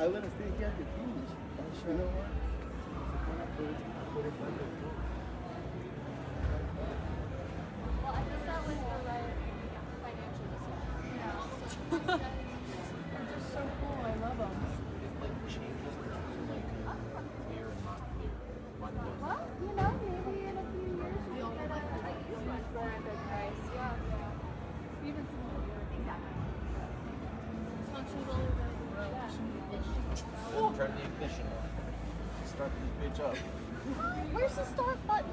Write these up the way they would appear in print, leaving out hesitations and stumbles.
I want to stay here to finish. You know what? Well, I think that was the right financial decision. They're just so cool. I love them. Well, you know, maybe in a few years we'll get a used one for a good price. Yeah. Even Exactly. functions all over. Turn the ignition on. Start this bitch up. Where's the start button?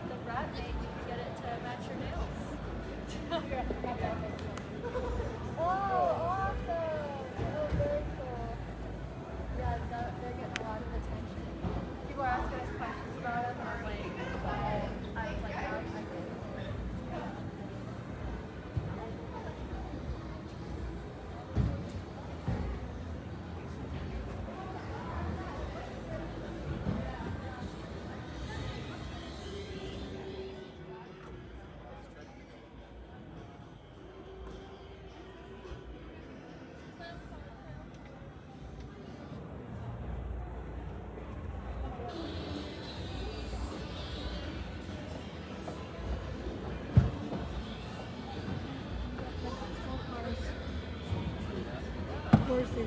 The rat made you can get it to match your nails. Oh, awesome! Oh, very cool. Yeah, they're getting a lot of attention. People are asking us questions about them, and I'm like, I did. Where's the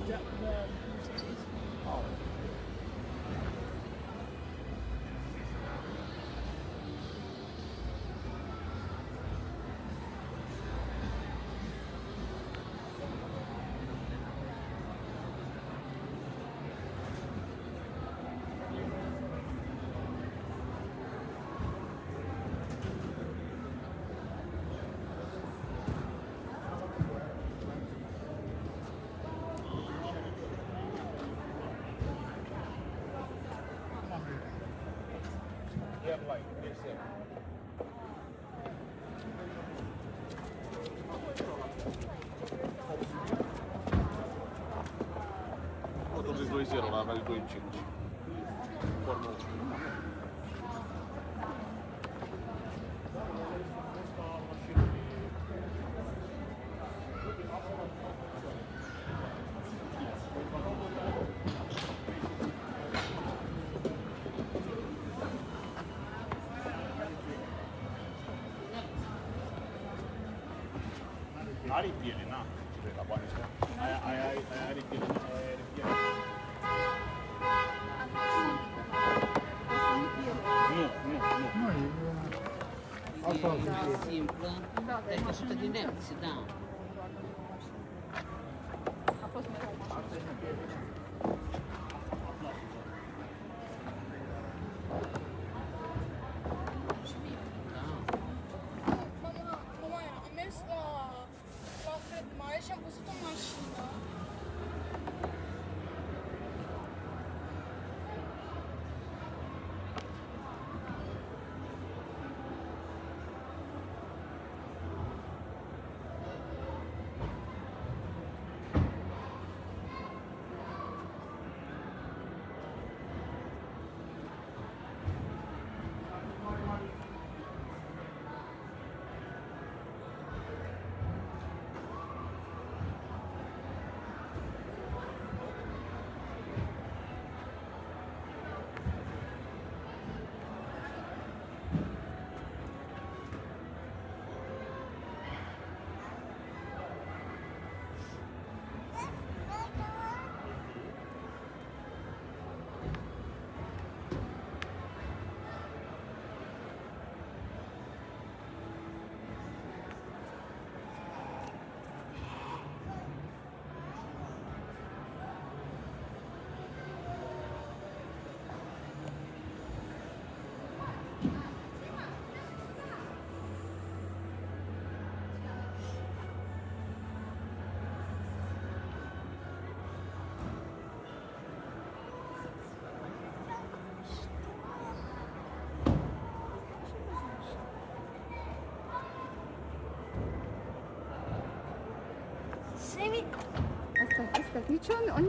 Mercedes? Motor de 2.0 lá vale 2.5. Fórmula 1. Ari pieni, na. Sitä painista. Ari pieni, Ari pieni. No. mai simplă. Dar e făcută din nemți, da. A fost mereu mașină. Mama, am mers la Fred Mare și am văzut o mașină. Semi. Asta, nici